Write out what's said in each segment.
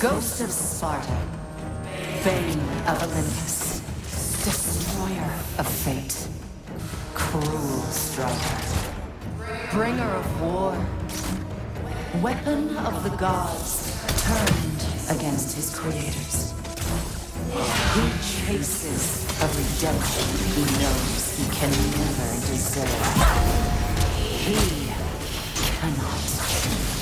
Ghost of Sparta, Bane of Olympus, Destroyer of Fate, Cruel Striker, Bringer of War, Weapon of the Gods, turned against his creators. He chases a redemption he knows he can never deserve. He cannot change.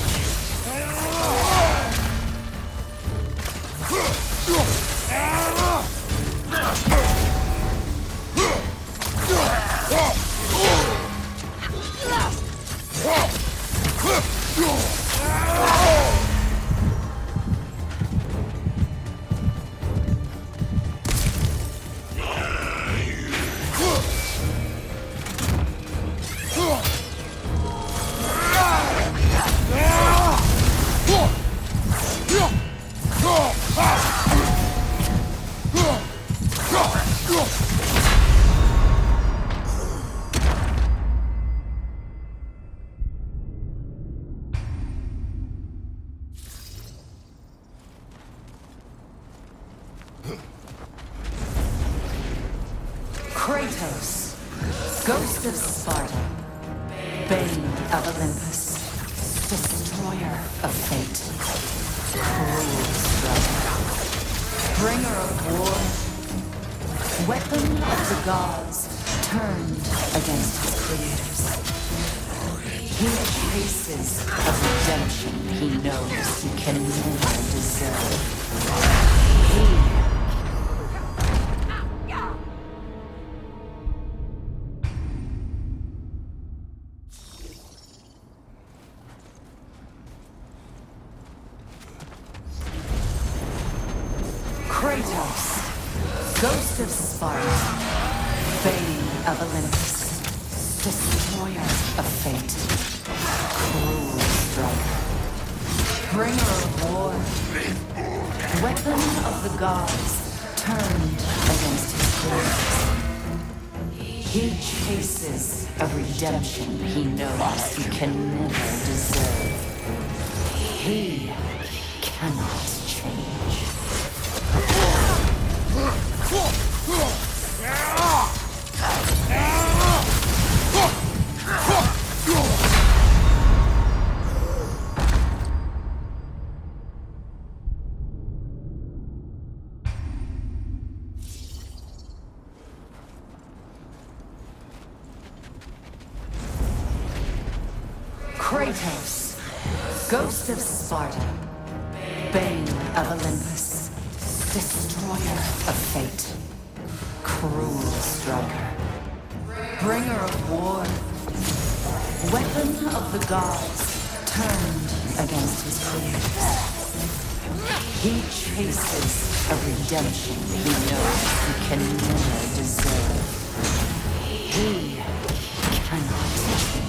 Kratos, Ghost of Sparta, Bane of Olympus, Destroyer of Fate, Cruel Striker, Bringer of War, Weapon of the Gods, turned against his creators. He chases a redemption he knows he can never deserve. He Kratos, Ghost of Sparta, Bane of Olympus, Destroyer of Fate, Cruel Striker, Bringer of War, Weapon of the Gods, turned against his creators. He chases a redemption he knows he can never deserve. He cannot change. Kratos, Ghost of Sparta, Bane of Olympus, Destroyer of Fate, Cruel Striker, Bringer of War, Weapon of the Gods, turned against his creators. He chases a redemption he knows he can never deserve. He cannot change.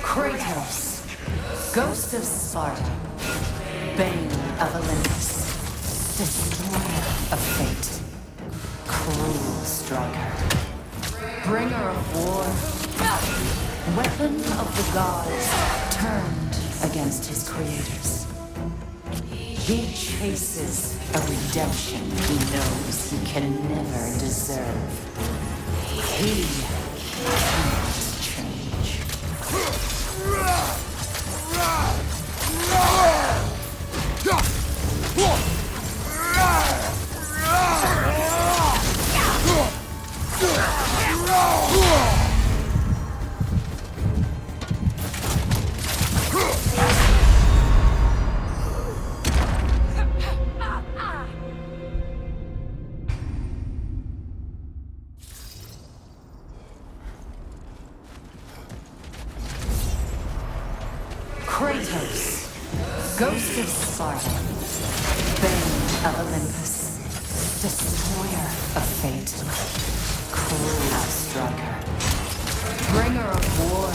Kratos, Ghost of Sparta, Bane of Olympus, Destroyer of Fate, Cruel Striker, Bringer of War, Weapon of the Gods, turned against his creators. He chases a redemption he knows he can never deserve. He cannot change. Kratos, Ghost of Sparta, Bane of Olympus, Destroyer of Fate, Cruel Striker, Bringer of War,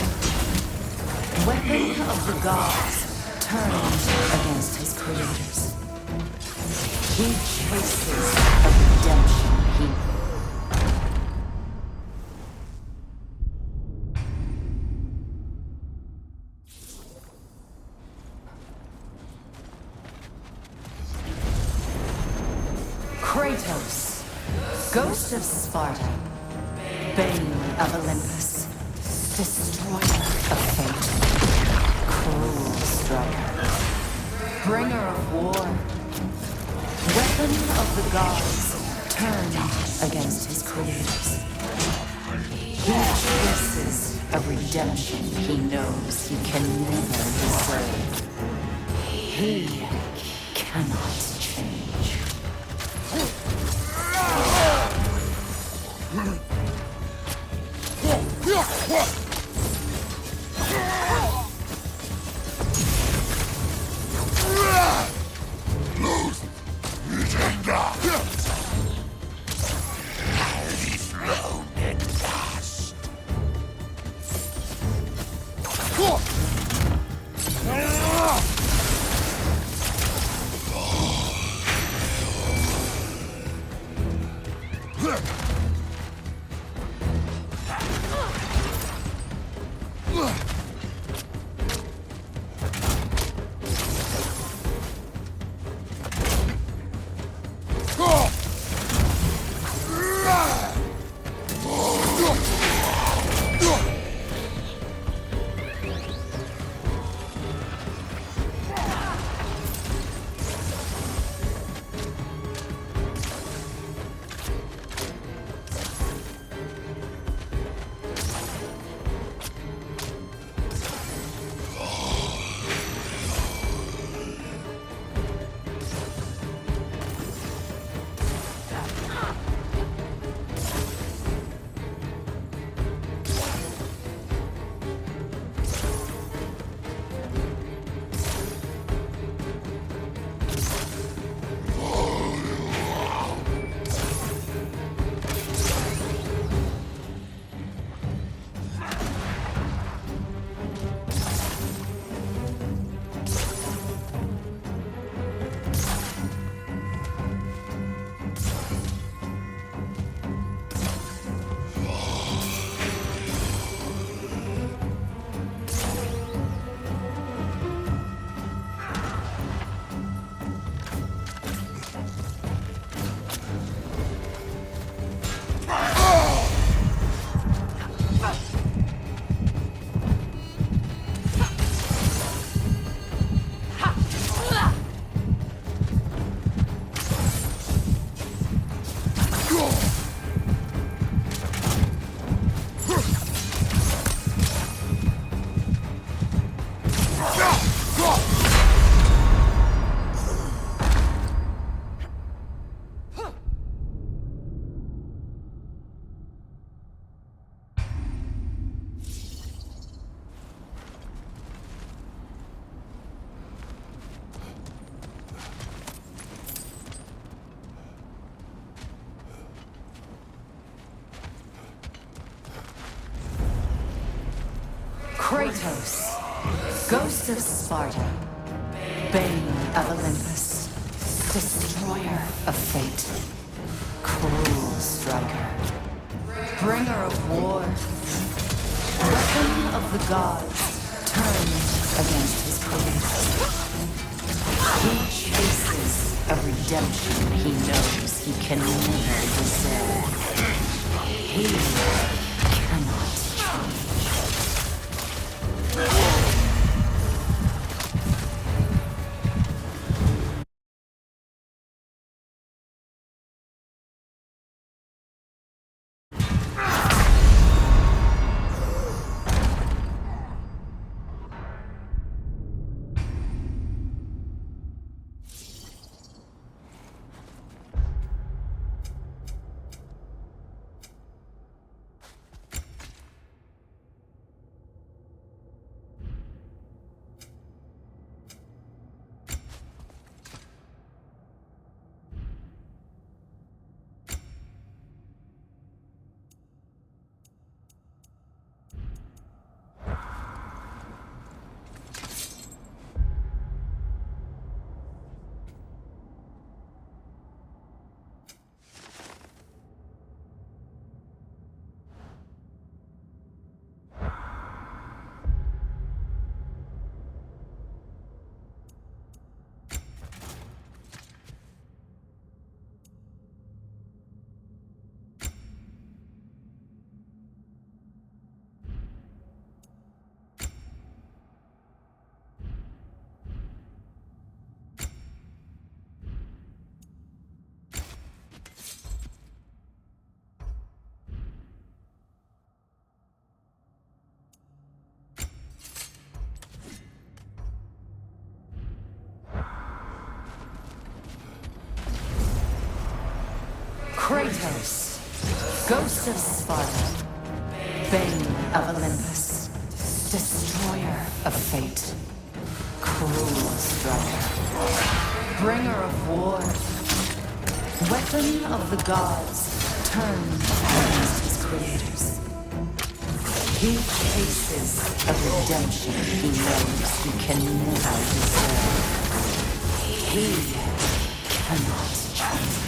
Weapon of the Gods, turned against his creators. He chases a redemption he Kratos, Ghost of Sparta, Bane of Olympus, Destroyer of Fate, Cruel Striker, Bringer of War, Weapon of the Gods, turned against his creators. He chases a redemption he knows he can never deserve. He cannot change. Kratos, Ghost of Sparta, Bane of Olympus, Destroyer of Fate, Cruel Striker, Bringer of War, Weapon of the Gods, turned against his creators. He chases a redemption he knows he can never deserve. He cannot change. Kratos, Ghost of Sparta, Bane of Olympus, Destroyer of Fate, Cruel Striker, Bringer of War, Weapon of the Gods, turned against his creators. He chases a redemption he knows he can never deserve. He cannot change.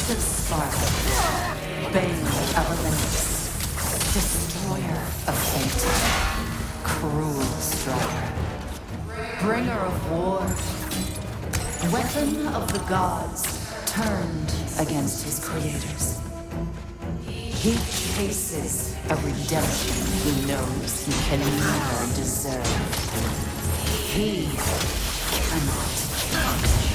Ghost of Sparta, Bane of Olympus, Destroyer of fate, Cruel striker, Bringer of war, Weapon of the gods, turned against his creators. He chases a redemption he knows he can never deserve. He cannot change.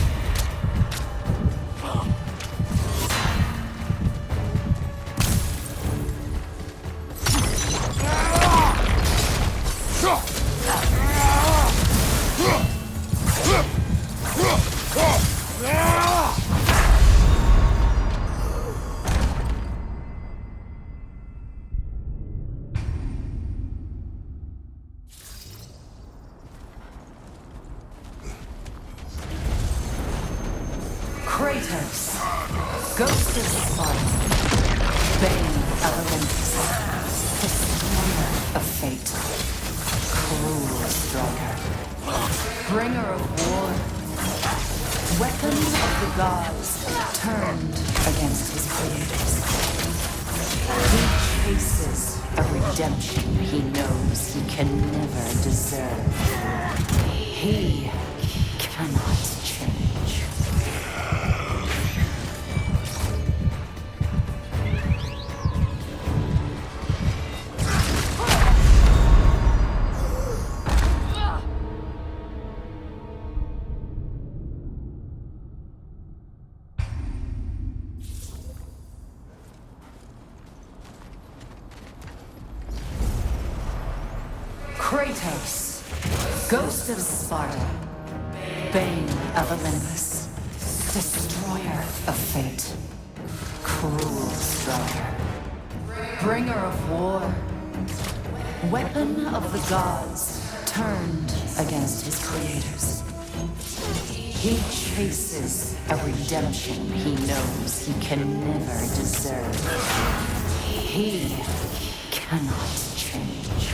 Kratos, Ghost of Sparta, Bane of Olympus, Destroyer of fate, Cruel striker, Bringer of war, Weapon of the gods, turned against his creators. He chases a redemption he knows he can never deserve. He cannot change. Kratos, Ghost of Sparta, Bane of Olympus, Destroyer of fate, Cruel striker, Bringer of war, Weapon of the gods, turned against his creators. He chases a redemption he knows he can never deserve. He cannot change.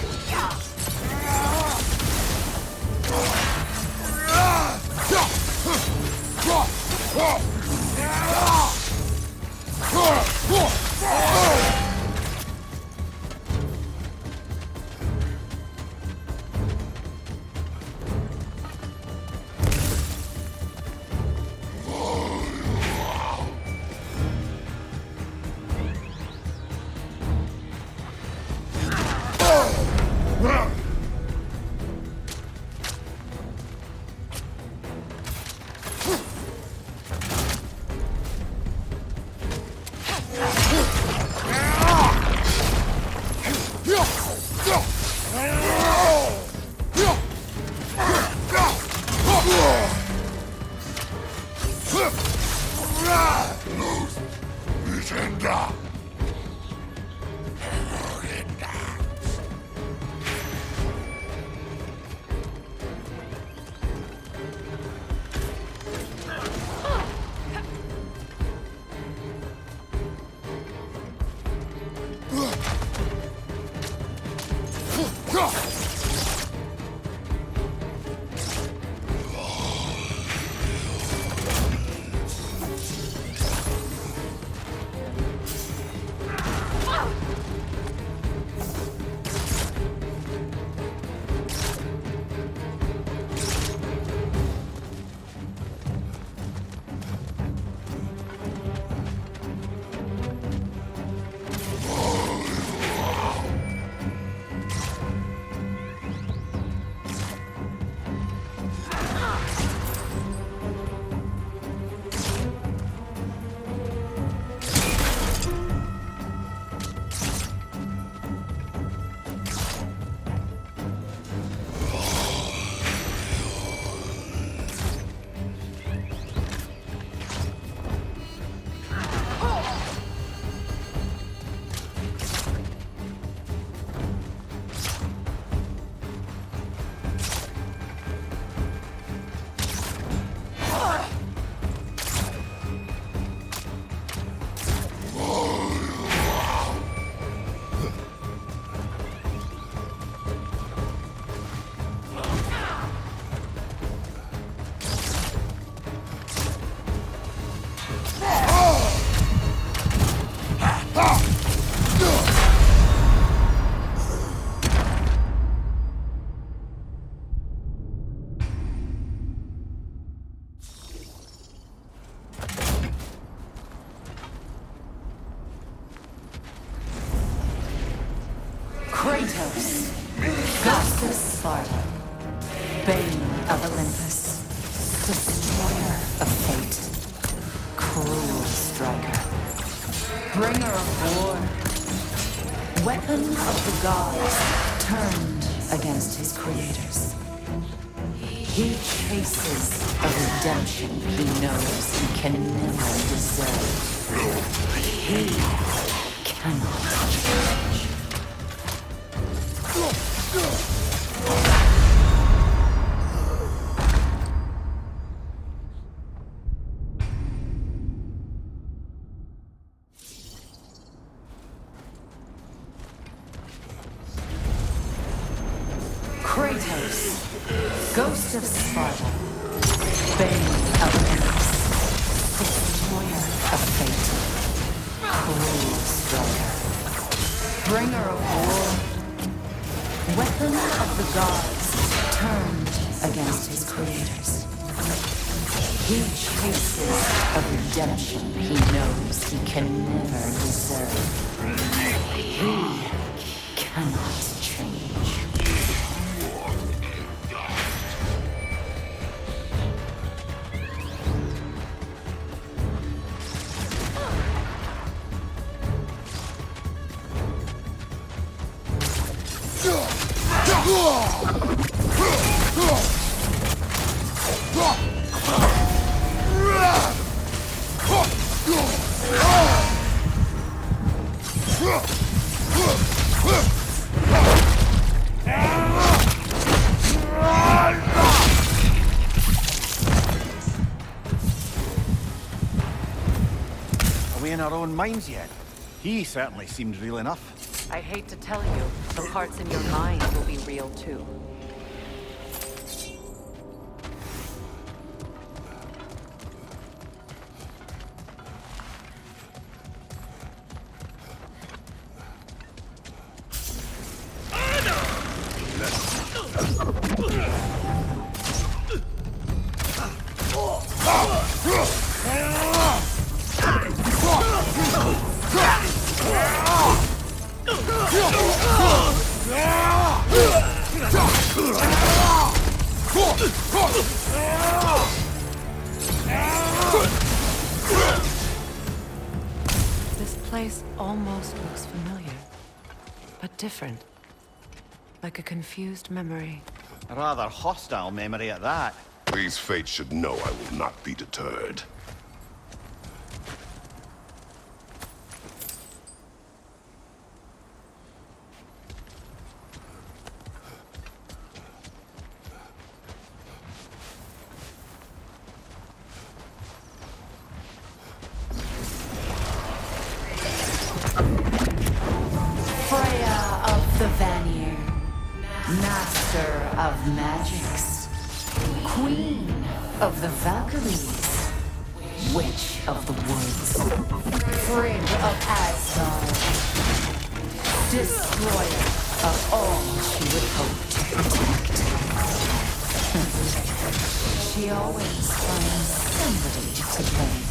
Ghost of Sparta, Bane of Olympus, Destroyer of Fate, Cruel Striker, Bringer of War, Weapon of the Gods, turned against his creators. He chases a redemption he knows he can never deserve. He cannot change. Kratos, Ghost of Sparta, Bane of Olympus, Destroyer of Fate, Cruel Striker, Bringer of War, Weapon of the Gods, turned against his creators. He chases a redemption he knows he can never deserve. He cannot change. Are we in our own minds yet? He certainly seemed real enough. I hate to tell you, the parts in your mind will be real too. This place almost looks familiar, but different. Like a confused memory. A rather hostile memory at that. These fates should know I will not be deterred. Freya of the Vanir, Master of Magics, Queen of the Valkyries, Witch of the Woods, Frigg of Asgard, Destroyer of all she would hope to protect. She always finds somebody to blame.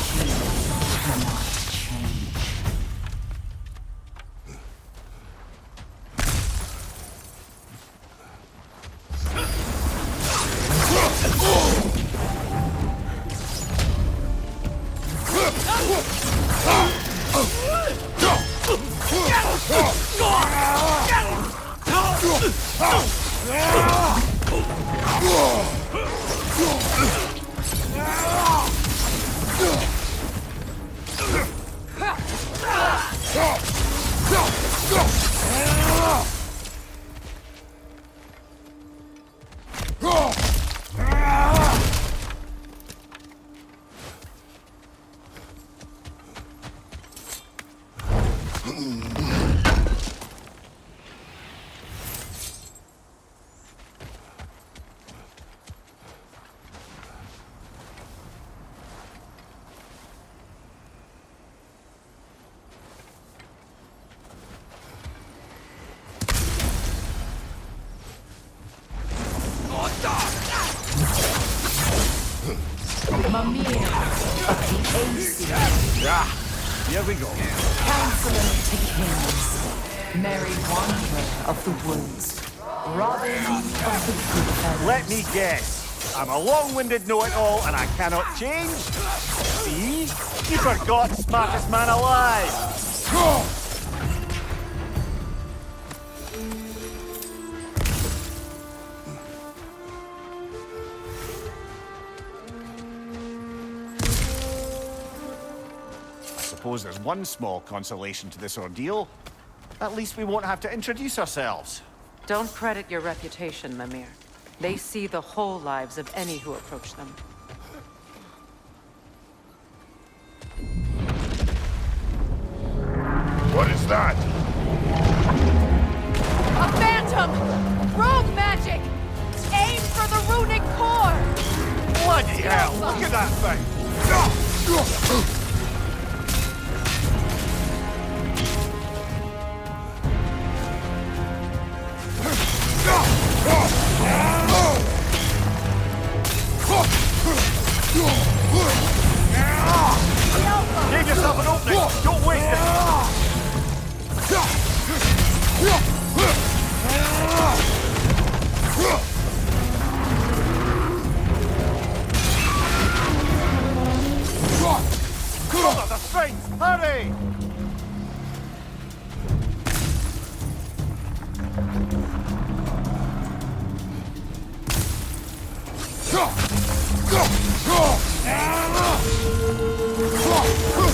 She cannot change. Mimir of the Aesir, Yeah, here we go. Counselor to Kings, Merry wanderer of the woods, Robin of the good fellows. Let me guess. I'm a long-winded know-it-all and I cannot change? See? You forgot smartest man alive! I suppose there's one small consolation to this ordeal. At least we won't have to introduce ourselves. Don't credit your reputation, Mimir. They see the whole lives of any who approach them. What is that? A phantom! Rogue magic! Aim for the runic core! Bloody hell! Look at that thing! Give yourself an opening! Don't waste it! Cover the strength! Hurry!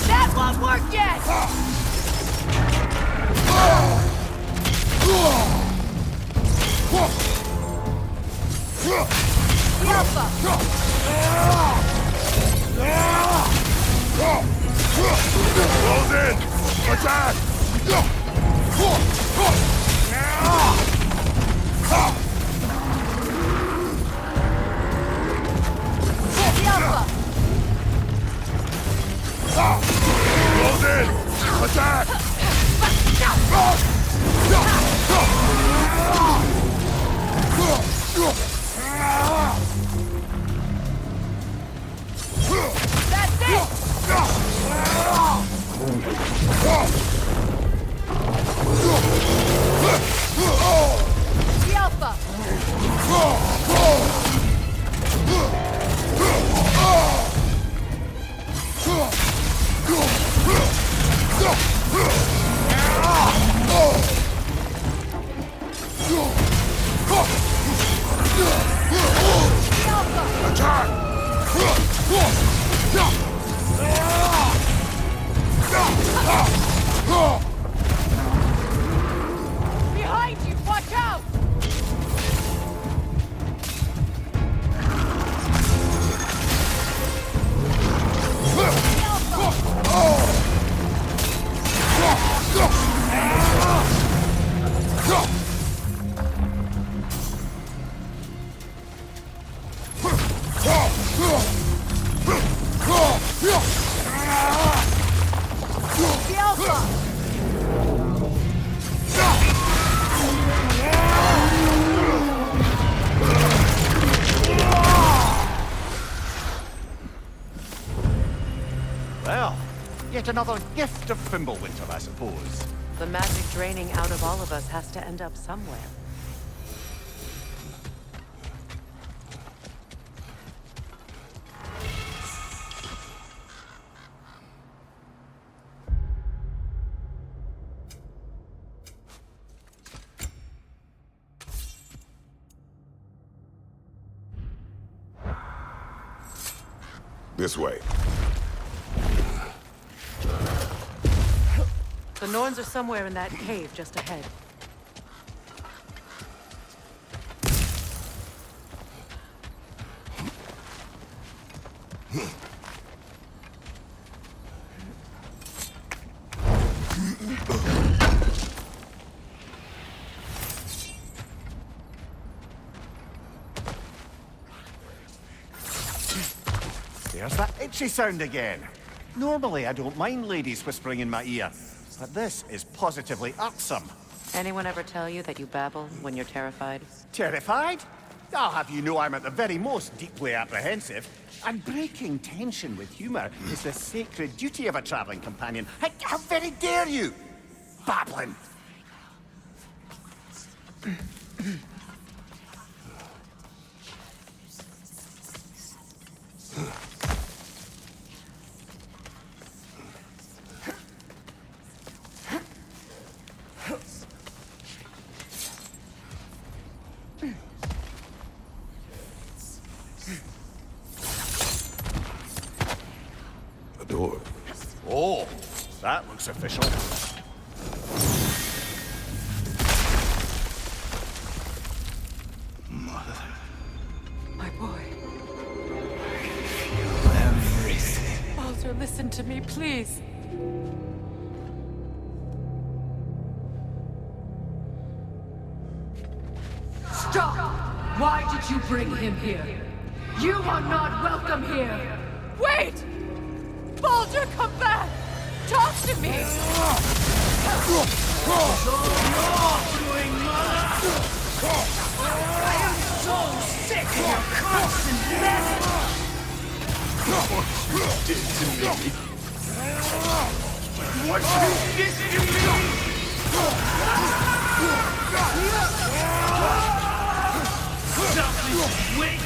That won't work yet! The Close in! Attack! Close in! Attack! That's it! The Alpha! Behind you! Watch out! The Alpha! Well, yet another gift of Fimbulwinter, I suppose. The magic draining out of all of us has to end up somewhere. This way. The Norns are somewhere in that cave just ahead. There's that itchy sound again. Normally I don't mind ladies whispering in my ear, but this is positively irksome. Anyone ever tell you that you babble when you're terrified? Terrified? I'll have you know I'm at the very most deeply apprehensive. And breaking tension with humour is the sacred duty of a travelling companion. How very dare you! Babbling! A door. Oh, that looks official. My boy. Everything. Baldur, listen to me, please. Stop! Why did you bring him here? You are not welcome here! Wait! Baldur, come back! Talk to me! I am so sick of your constant mess! What you did to me! Something wait!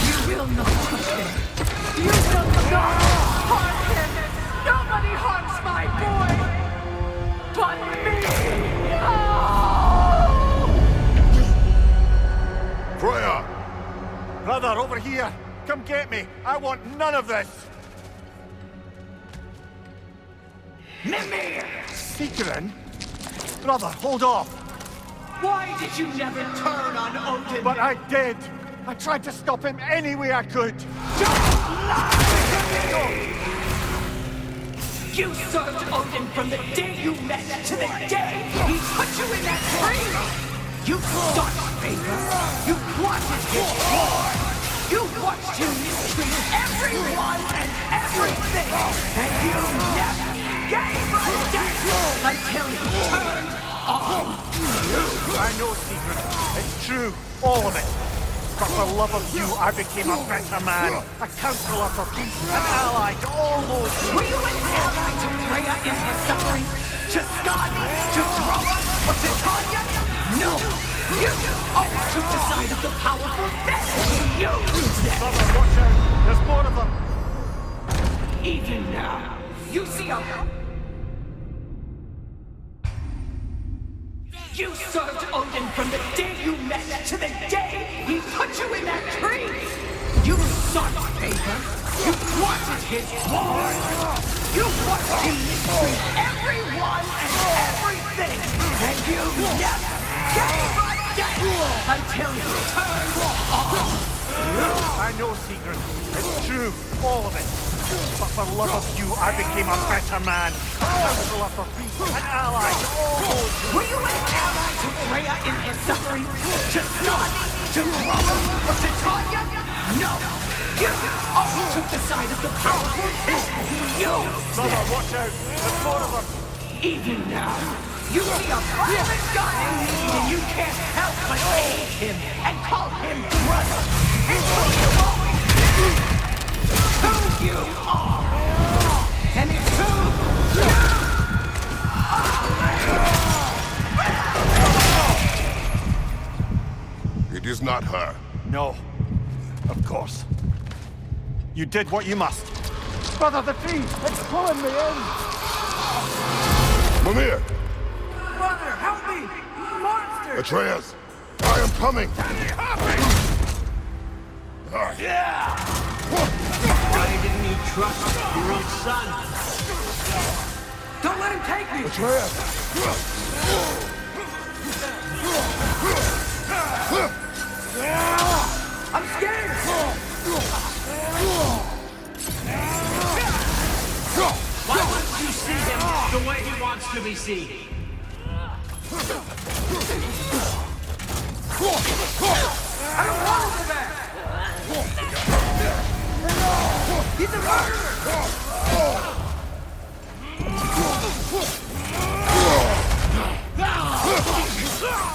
You will not touch him! You will not harm him! Nobody harms my boy! But me! Oh! Freya! Brother, over here! Come get me! I want none of this! Mimir! Secret? Brother, hold off! Why did you never turn on Odin? But I did! I tried to stop him any way I could! You served Odin from the day you met to the day he put you in that tree! You sought favor! You plotted his war! You watched him mistreat everyone and everything! And you never gave a damn until he turned on you! I know, Secret. It's true. All of it. But for love of you, I became a better man. A counselor for peace. An ally to all those who... Were you an ally to Freya in her suffering? To Skadi? To Droma? Or to Tanya? No! You always took the side of the powerful, then you used it! Brother, watch out. There's more of them. Even now, you see a... You served Odin from the day you met to the day he put you in that tree! You sought favor! You wanted his war! You watched him mistreat everyone and everything! And you never gave a damn until he turned on you! I know, Secret. It's true. All of it. But for love of you, I became a better man. A counselor for peace. An ally to all those who... Were you an ally to Freya in her suffering? To Skadi? To Droma? Or to Tanya? No! You always took the side of the powerful and you Brother, watch out. There's more of them. even now, you see a private guy in need and you can't help but aid him and call him brother. It's who you always been. Who you are. And it's who you are. It is not her. No. Of course. You did what you must. Brother, the tree! It's pulling me in! Mimir! Brother, help me! Monster! Atreus! I am coming! Why didn't you trust your own son? Don't let him take me! Atreus! I'm scared! Why wouldn't you see him the way he wants to be seen? I don't want to go back! He's a murderer!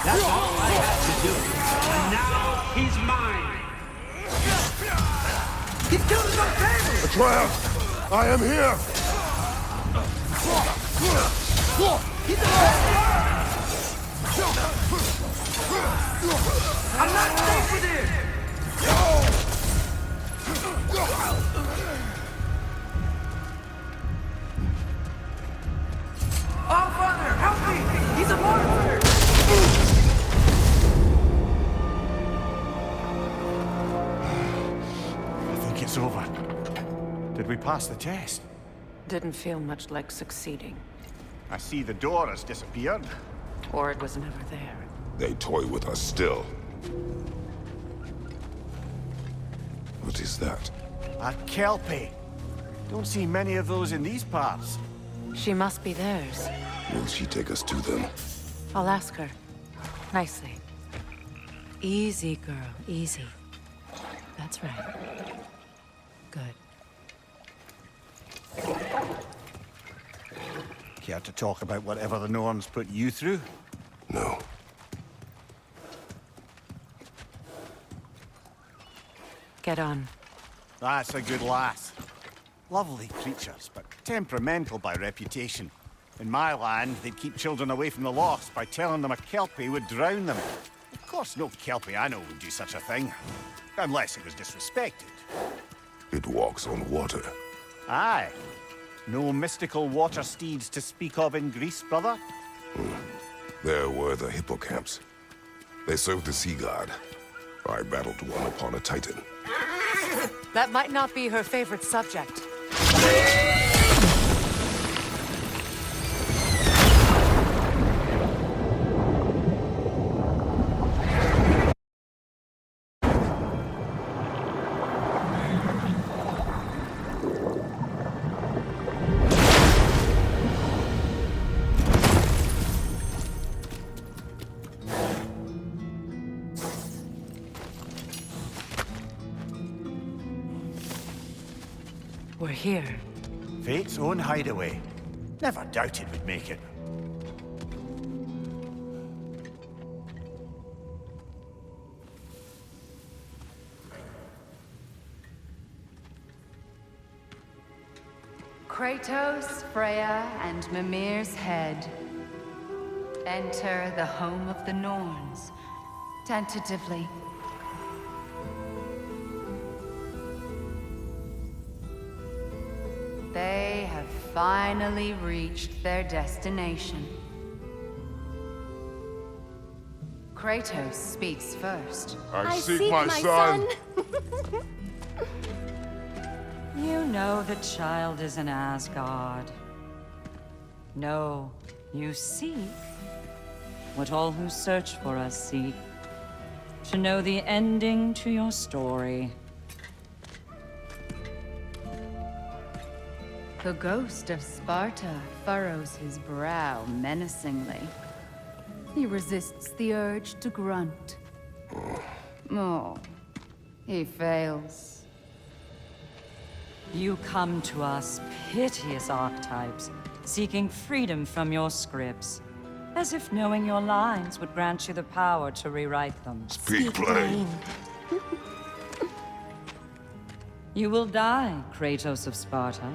That's all I had to do. And now he's mine. He's killed his own family! A trap! I am here! He's a murderer! I'm not safe with him! Oh, Father, help me! He's a monster! I think it's over. Did we pass the test? Didn't feel much like succeeding. I see the door has disappeared. Or it was never there. They toy with us still. What is that? A Kelpie. Don't see many of those in these parts. She must be theirs. Will she take us to them? I'll ask her. Nicely. Easy, girl. Easy. That's right. Good. Care to talk about whatever the Norns put you through? No. Get on. That's a good lass. Lovely creatures, but temperamental by reputation. In my land, they'd keep children away from the lost by telling them a Kelpie would drown them. Of course, no Kelpie I know would do such a thing. Unless it was disrespected. It walks on water. Aye. No mystical water steeds to speak of in Greece, brother? There were the hippocamps. They served the sea god. I battled one upon a titan. That might not be her favorite subject. We're here. Fate's own hideaway. Never doubted we'd make it. Kratos, Freya, and Mimir's head. Enter the home of the Norns, tentatively. They have finally reached their destination. Kratos speaks first. I seek my son. You know the child is in Asgard. No, you seek what all who search for us seek. To know the ending to your story. The ghost of Sparta furrows his brow menacingly. He resists the urge to grunt. Oh, he fails. You come to us, piteous archetypes, seeking freedom from your scripts. As if knowing your lines would grant you the power to rewrite them. Speak plain. You will die, Kratos of Sparta.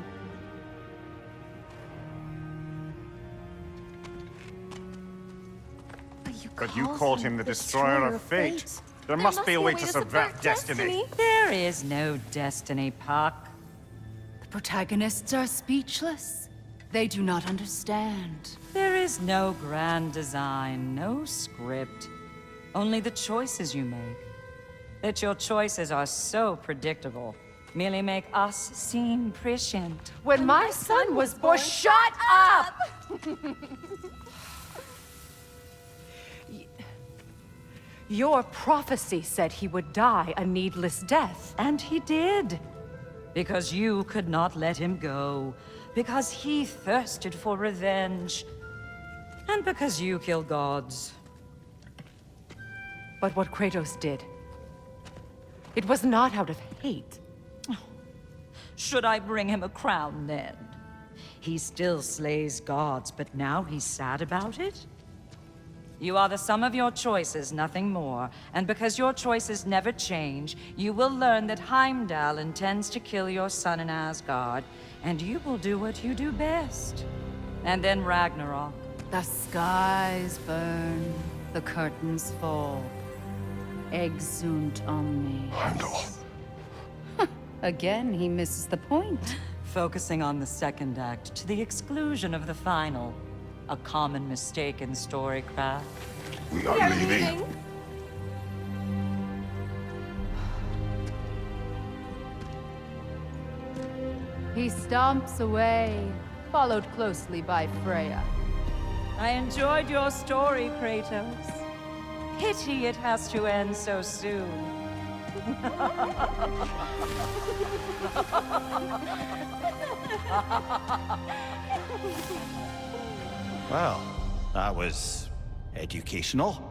But you called him the Destroyer of Fate. There must be a way to subvert destiny. There is no destiny, Puck. The protagonists are speechless. They do not understand. There is no grand design, no script. Only the choices you make. That your choices are so predictable, merely make us seem prescient. When my son was born, shut up! Your prophecy said he would die a needless death. And he did. Because you could not let him go. Because he thirsted for revenge. And because you kill gods. But what Kratos did, it was not out of hate. Should I bring him a crown then? He still slays gods, but now he's sad about it? You are the sum of your choices, nothing more. And because your choices never change, you will learn that Heimdall intends to kill your son in Asgard, and you will do what you do best. And then Ragnarok. The skies burn, the curtains fall. Exunt omnes. Heimdall. Again, he misses the point. Focusing on the second act to the exclusion of the final. A common mistake in storycraft. We are leaving. He stomps away, followed closely by Freya. I enjoyed your story, Kratos. Pity it has to end so soon. Well, that was educational.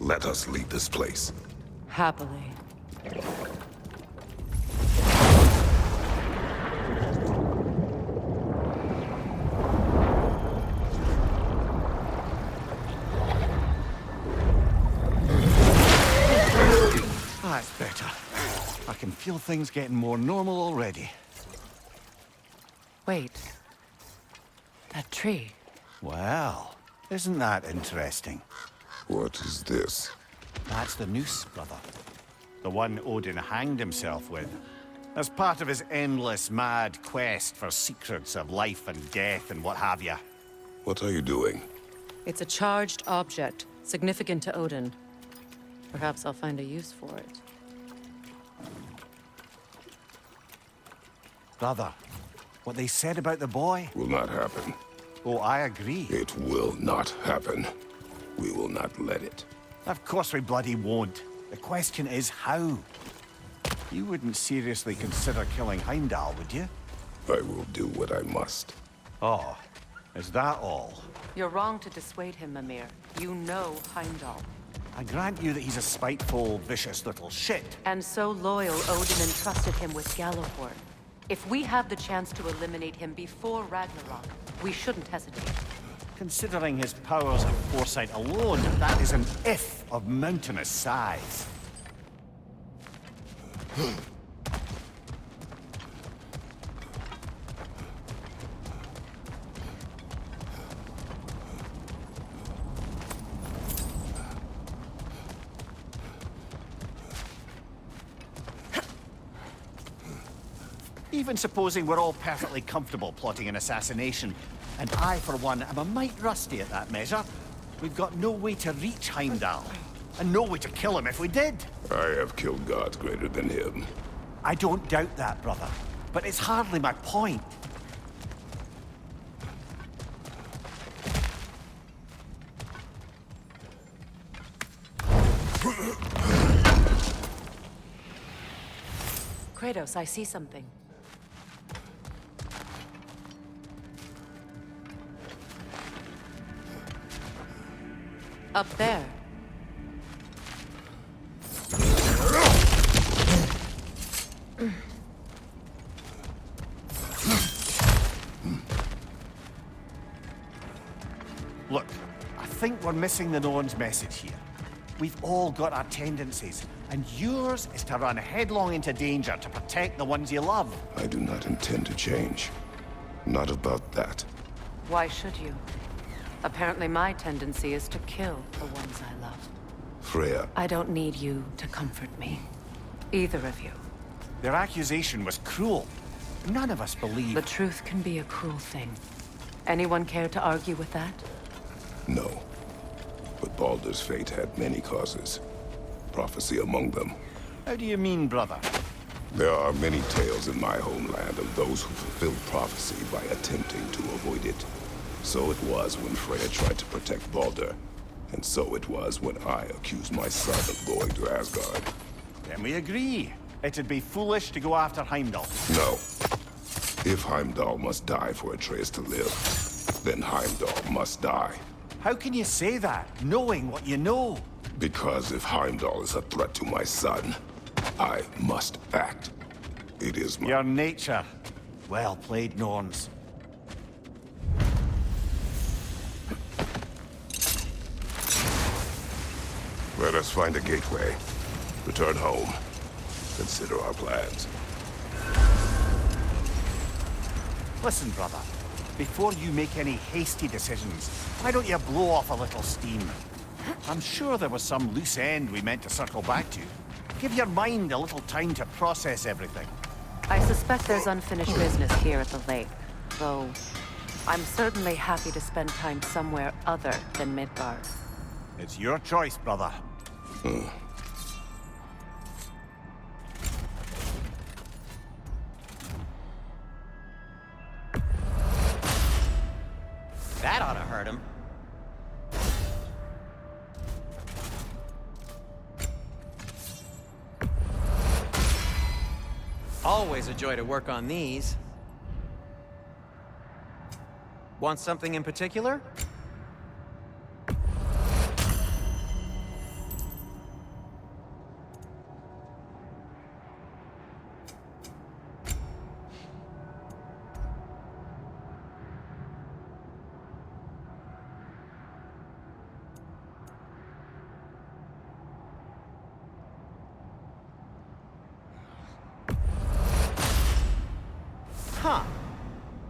Let us leave this place. Happily. That's better. I can feel things getting more normal already. Wait. That tree. Well, isn't that interesting? What is this? That's the noose, brother. The one Odin hanged himself with. As part of his endless, mad quest for secrets of life and death and what have you. What are you doing? It's a charged object, significant to Odin. Perhaps I'll find a use for it. Brother, what they said about the boy? Will not happen. Oh, I agree. It will not happen. We will not let it. Of course we bloody won't. The question is how. You wouldn't seriously consider killing Heimdall, would you? I will do what I must. Oh, is that all? You're wrong to dissuade him, Mimir. You know Heimdall. I grant you that he's a spiteful, vicious little shit. And so loyal, Odin entrusted him with Gjallarhorn. If we have the chance to eliminate him before Ragnarok, we shouldn't hesitate. Considering his powers of foresight alone, that is an if of mountainous size. Even supposing we're all perfectly comfortable plotting an assassination, and I, for one, am a mite rusty at that measure, we've got no way to reach Heimdall, and no way to kill him if we did. I have killed gods greater than him. I don't doubt that, brother, but it's hardly my point. Kratos, I see something. Up there. Look, I think we're missing the Norn's message here. We've all got our tendencies, and yours is to run headlong into danger to protect the ones you love. I do not intend to change. Not about that. Why should you? Apparently my tendency is to kill the ones I love. Freya, I don't need you to comfort me. Either of you. Their accusation was cruel. None of us believe... The truth can be a cruel thing. Anyone care to argue with that? no. But Baldur's fate had many causes. Prophecy among them. How do you mean, brother? There are many tales in my homeland of those who fulfilled prophecy by attempting to avoid it. So it was when Freya tried to protect Baldur. And so it was when I accused my son of going to Asgard. Then we agree. It'd be foolish to go after Heimdall. No. If Heimdall must die for Atreus to live, then Heimdall must die. How can you say that, knowing what you know? Because if Heimdall is a threat to my son, I must act. It is my... Your nature. Well played, Norns. Let us find a gateway. Return home. Consider our plans. Listen, brother. Before you make any hasty decisions, why don't you blow off a little steam? I'm sure there was some loose end we meant to circle back to. Give your mind a little time to process everything. I suspect there's unfinished business here at the lake, though I'm certainly happy to spend time somewhere other than Midgard. It's your choice, brother. That ought to hurt him. Always a joy to work on these. Want something in particular? Huh.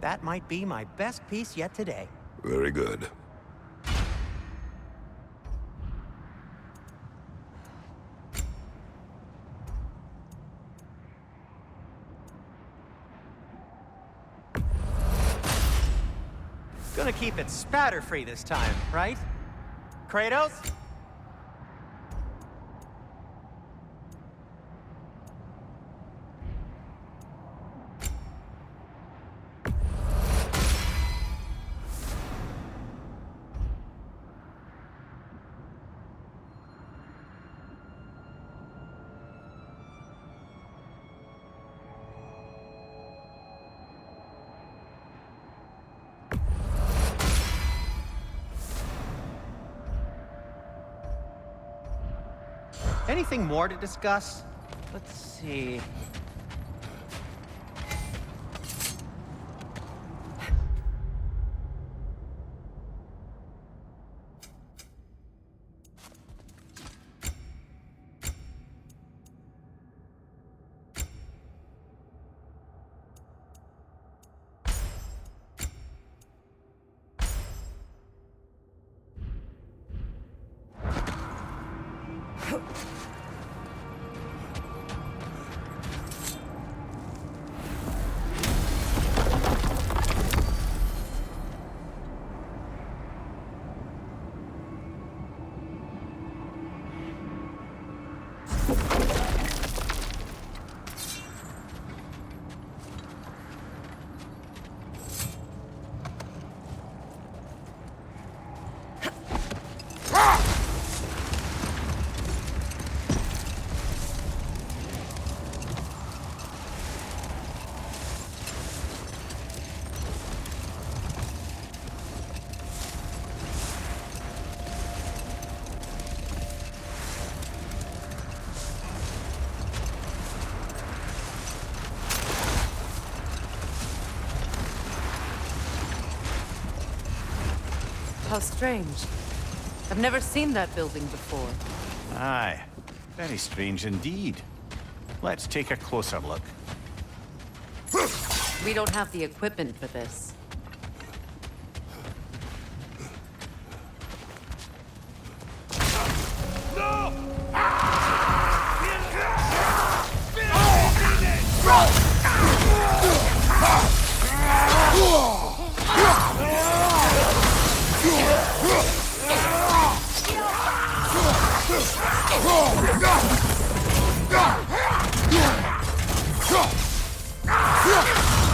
That might be my best piece yet today. Very good. Gonna keep it spatter-free this time, right? Kratos? Anything more to discuss? Let's see. How strange. I've never seen that building before. Aye. Very strange indeed. Let's take a closer look. We don't have the equipment for this.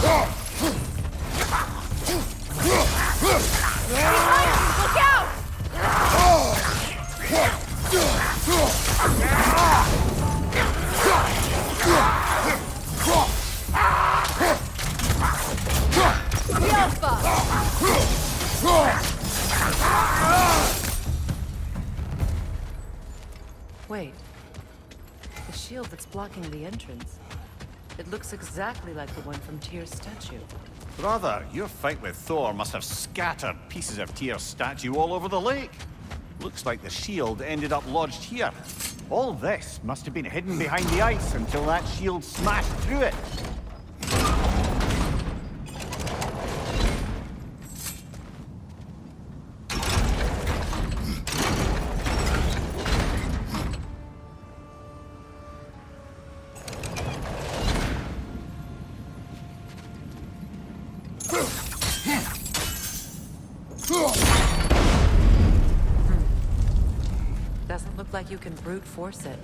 Look out! Wait. The shield that's blocking the entrance. It looks exactly like the one from Tyr's statue. Brother, your fight with Thor must have scattered pieces of Tyr's statue all over the lake. Looks like the shield ended up lodged here. All this must have been hidden behind the ice until that shield smashed through it. Doesn't look like you can brute force it.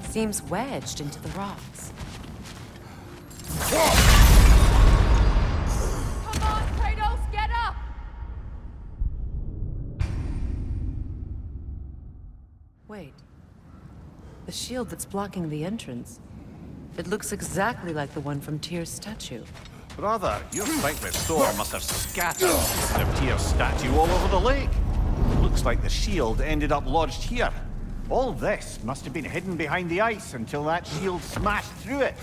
Seems wedged into the rocks. Come on, Kratos, get up! Wait. The shield that's blocking the entrance. It looks exactly like the one from Tyr's statue. Brother, your fight with Thor must have scattered pieces of Tyr's statue all over the lake. Looks like the shield ended up lodged here. All this must have been hidden behind the ice until that shield smashed through it.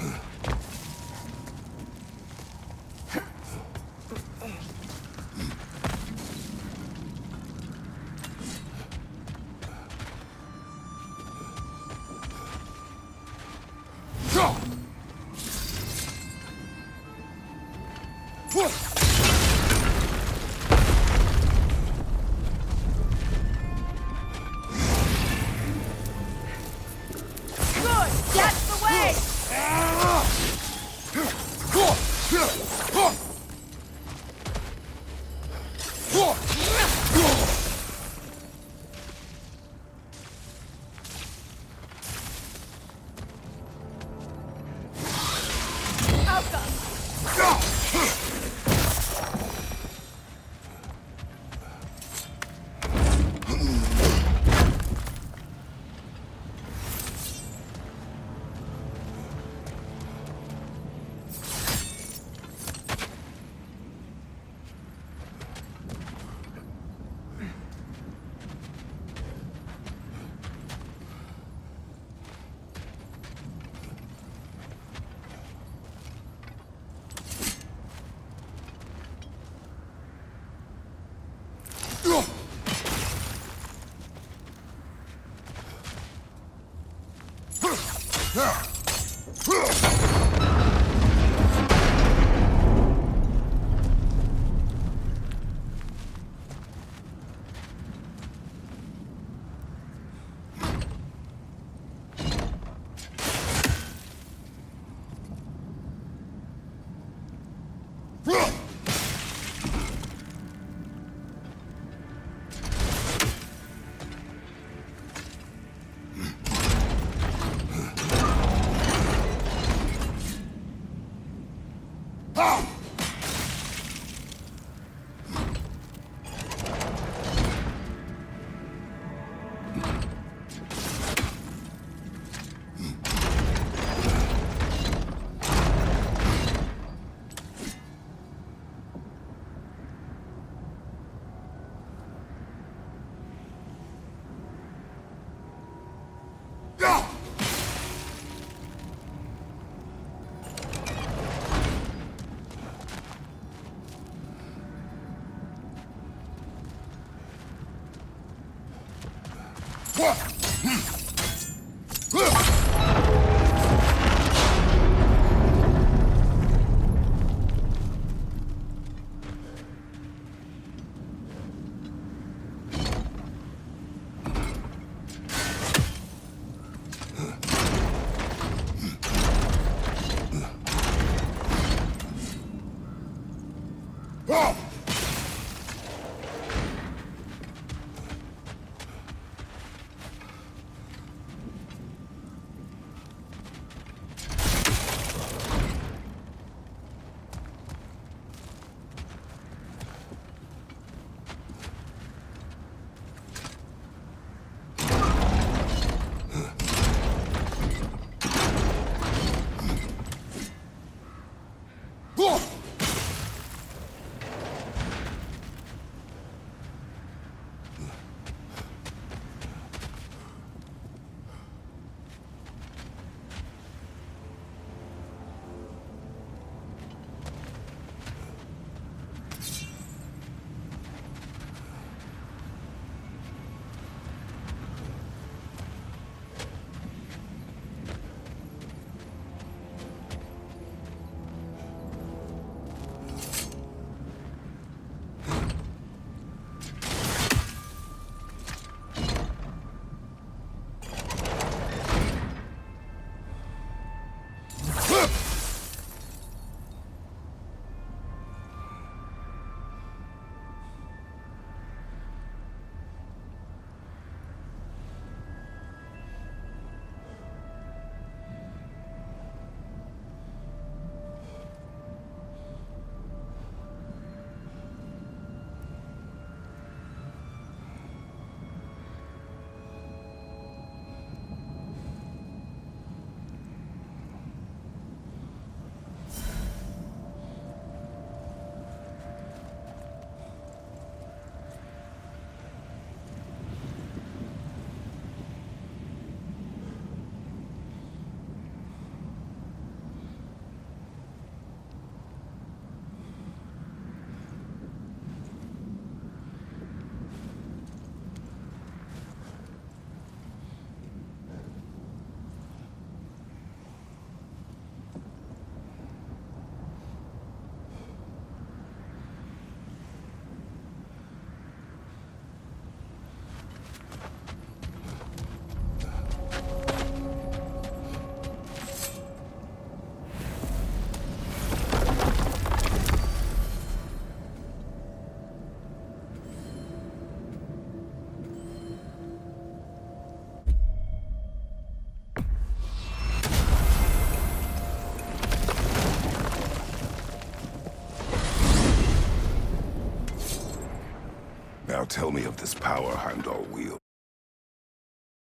Now tell me of this power Heimdall wields.